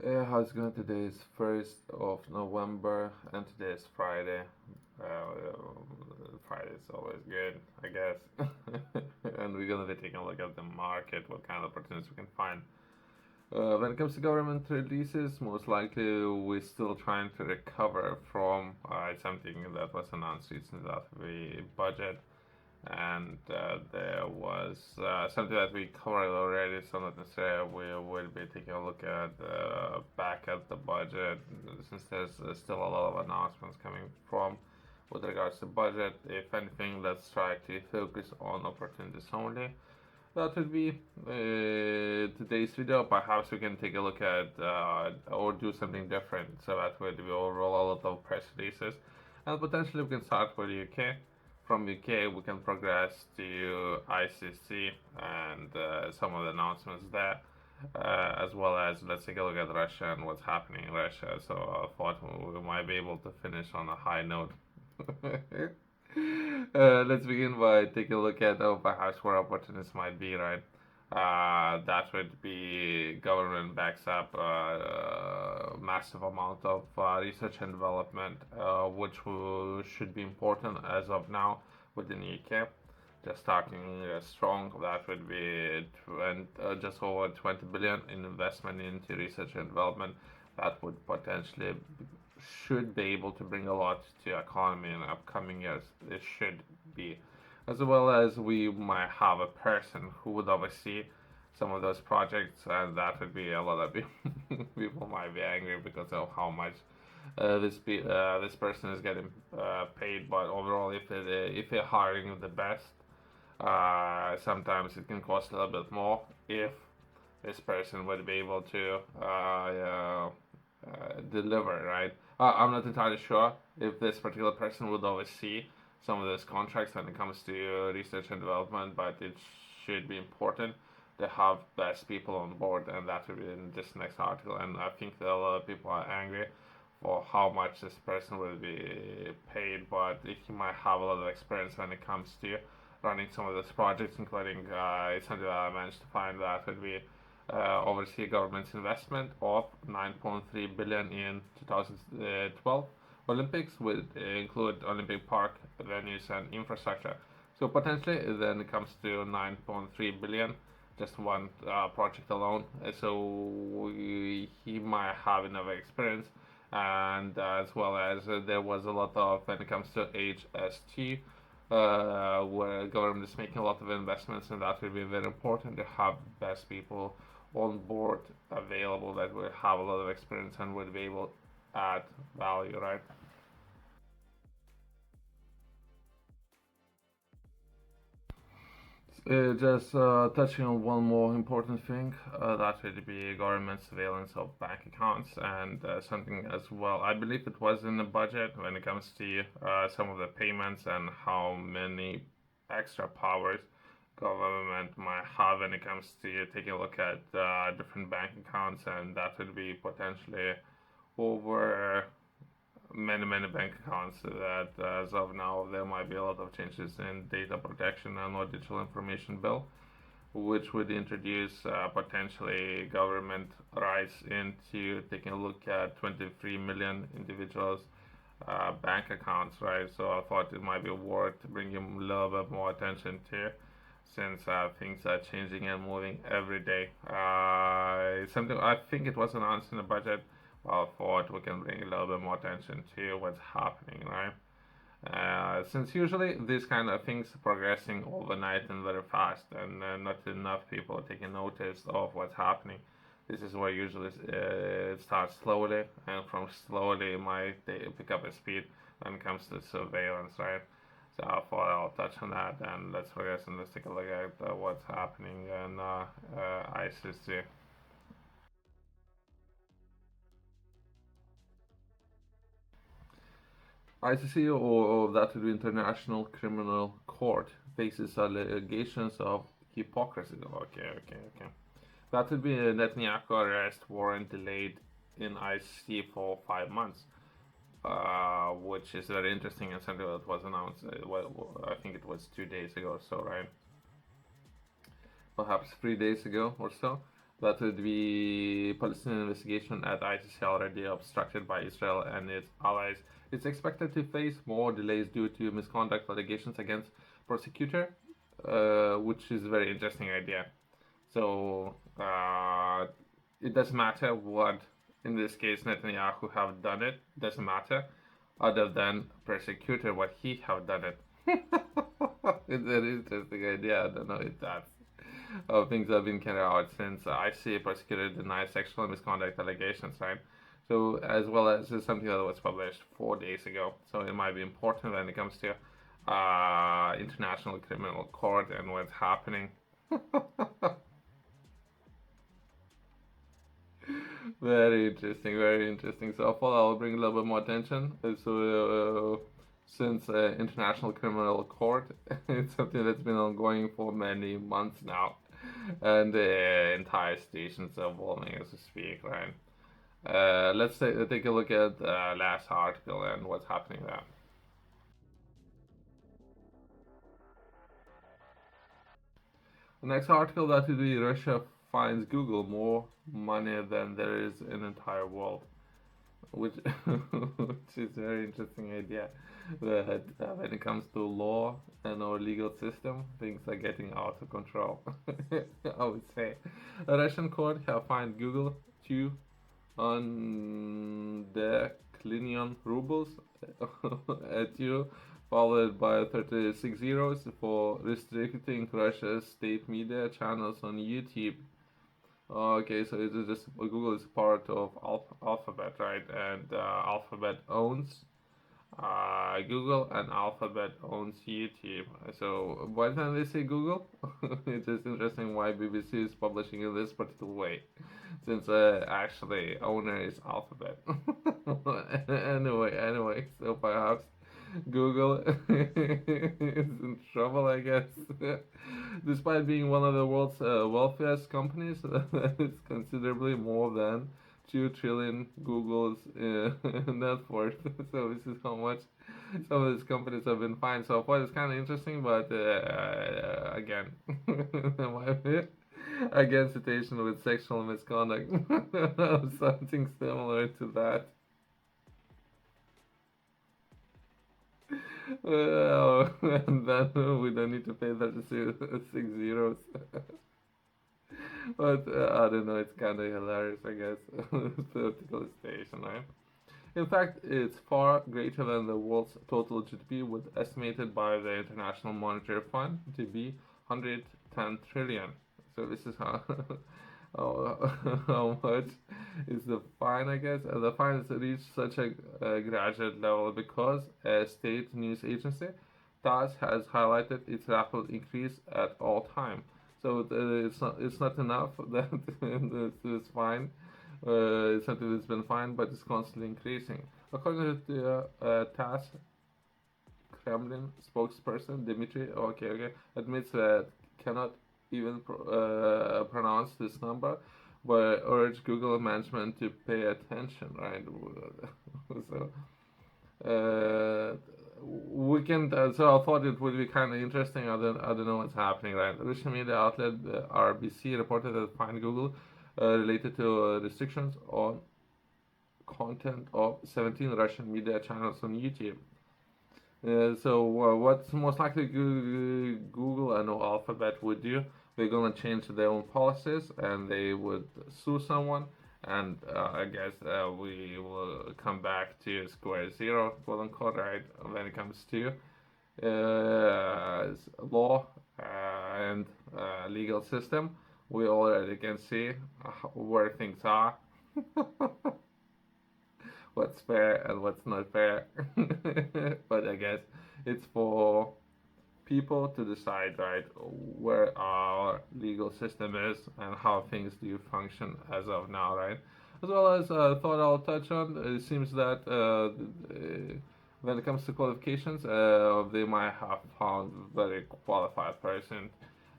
How's it going? Today is 1st of November and today is Friday. Friday is always good, I guess. And we're gonna be taking a look at the market, what kind of opportunities we can find. When it comes to government releases, most likely we're still trying to recover from something that was announced recently, that the budget, and there was something that we covered already, so not necessarily we will be taking a look at back at the budget, since there's still a lot of announcements coming from with regards to budget. If anything, let's try to focus on opportunities only. That would be today's video. Perhaps we can take a look at or do something different, so that way we overall a lot of press releases, and potentially we can start with UK. From UK, we can progress to ICC and some of the announcements there, as well as let's take a look at Russia and what's happening in Russia. So I thought we might be able to finish on a high note. Let's begin by taking a look at perhaps where opportunities might be, right? That would be government backs up a massive amount of research and development, which should be important as of now within the UK. Just starting strong, that would be just over 20 billion in investment into research and development. That would potentially should be able to bring a lot to economy in upcoming years. It should be, as well as we might have a person who would oversee some of those projects, and that would be a lot of people. People might be angry because of how much this person is getting paid. But overall, if they're hiring the best, sometimes it can cost a little bit more if this person would be able to deliver, right? I'm not entirely sure if this particular person would oversee some of those contracts when it comes to research and development, but it should be important to have best people on board, and that will be in this next article. And I think that a lot of people are angry for how much this person will be paid, but he might have a lot of experience when it comes to running some of those projects, including something that I managed to find that would be oversee government's investment of 9.3 billion in 2012 Olympics, would include Olympic Park venues and infrastructure. So potentially, then it comes to 9.3 billion, just one project alone. So he might have enough experience, and as well as there was a lot of when it comes to HST, where government is making a lot of investments, and that will be very important to have best people on board available that will have a lot of experience and will be able to add value, right? Just touching on one more important thing, that would be government surveillance of bank accounts, and something as well. I believe it was in the budget when it comes to some of the payments and how many extra powers government might have when it comes to taking a look at different bank accounts, and that would be potentially over many bank accounts. That as of now there might be a lot of changes in data protection and or digital information bill, which would introduce potentially government rights into taking a look at 23 million individuals bank accounts, right? So I thought it might be worth bringing a little bit more attention to, since things are changing and moving every day. Something I think it was announced in the budget. Well, I thought we can bring a little bit more attention to what's happening, right? Since usually these kind of things progressing overnight and very fast, and not enough people taking notice of what's happening. This is where usually it starts slowly, and from slowly it might pick up a speed when it comes to surveillance, right? So I thought I'll touch on that, and let's progress and let's take a look at what's happening in ICC. ICC, or that would be International Criminal Court, faces allegations of hypocrisy. Okay. That would be a Netanyahu arrest warrant delayed in ICC for 5 months, which is very interesting and something that was announced. I think it was 2 days ago or so, right? Perhaps 3 days ago or so. That would be Palestinian investigation at ICC already obstructed by Israel and its allies. It's expected to face more delays due to misconduct allegations against prosecutor, which is a very interesting idea. So it doesn't matter what, in this case, Netanyahu have done it. Doesn't matter, other than prosecutor what he have done it. It's an interesting idea. I don't know if that's how things have been carried out since ICA prosecutor denied sexual misconduct allegations, right? So as well as something that was published 4 days ago. So it might be important when it comes to international criminal court and what's happening. Very interesting, very interesting. So I thought I'll bring a little bit more attention. Since International Criminal Court, it's something that's been ongoing for many months now, and the entire station's evolving as we speak, right? Let's take a look at the last article and what's happening there. The next article that would be Russia finds Google more money than there is in the entire world, which which is a very interesting idea. That when it comes to law and our legal system, things are getting out of control. I would say a Russian court have fined Google 2 undecillion roubles at you, followed by 36 zeros for restricting Russia's state media channels on YouTube. Okay, so it is just Google is part of Alphabet, right? And Alphabet owns Google, and Alphabet owns YouTube. So why don't they say Google? It's just interesting why BBC is publishing in this particular way, since actually owner is Alphabet. Anyway, so perhaps Google is in trouble, I guess. Despite being one of the world's wealthiest companies, it's considerably more than 2 trillion Google's net worth. So this is how much some of these companies have been fined so far. It's kind of interesting, but again, again, citation with sexual misconduct, something similar to that. Well, and then we don't need to pay 36 zeros. But I don't know, it's kind of hilarious, I guess. Political station, right? In fact, it's far greater than the world's total GDP, with estimated by the International Monetary Fund to be 110 trillion. So this is how how much is the fine, I guess. The fine has reached such a graduate level because a state news agency, TASS, has highlighted its rapid increase at all time. So it's not enough that this fine. It's something that's been fine, but it's constantly increasing. According to the TASS, Kremlin spokesperson Dmitry, okay, admits that cannot even pronounce this number, but urged Google management to pay attention, right? So we can. So I thought it would be kind of interesting. I don't know what's happening, right? Russian media outlet RBC reported that fine Google related to restrictions on content of 17 Russian media channels on YouTube. So what's most likely Google and Alphabet would do? They're gonna change their own policies and they would sue someone. And I guess we will come back to square zero, quote unquote, right, when it comes to law and legal system. We already can see where things are. What's fair and what's not fair. But I guess it's for people to decide, right, where our legal system is and how things do function as of now, right? As well as thought I'll touch on, it seems that when it comes to qualifications, they might have found a very qualified person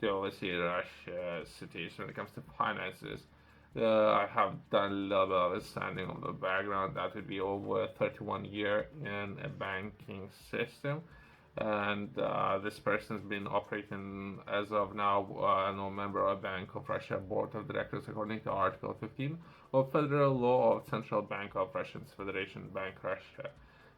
to oversee Russia's situation when it comes to finances. I have done a little bit of understanding of the background. That would be over 31 years in a banking system. and this person's been operating as of now no member of Bank of Russia Board of Directors according to Article 15 of Federal Law of Central Bank of Russian Federation Bank Russia.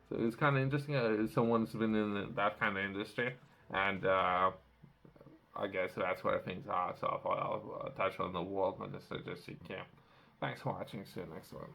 So it's kind of interesting. Someone's been in that kind of industry, and I guess that's where things are. So I'll touch on the world logistics. Thanks for watching. See you next one.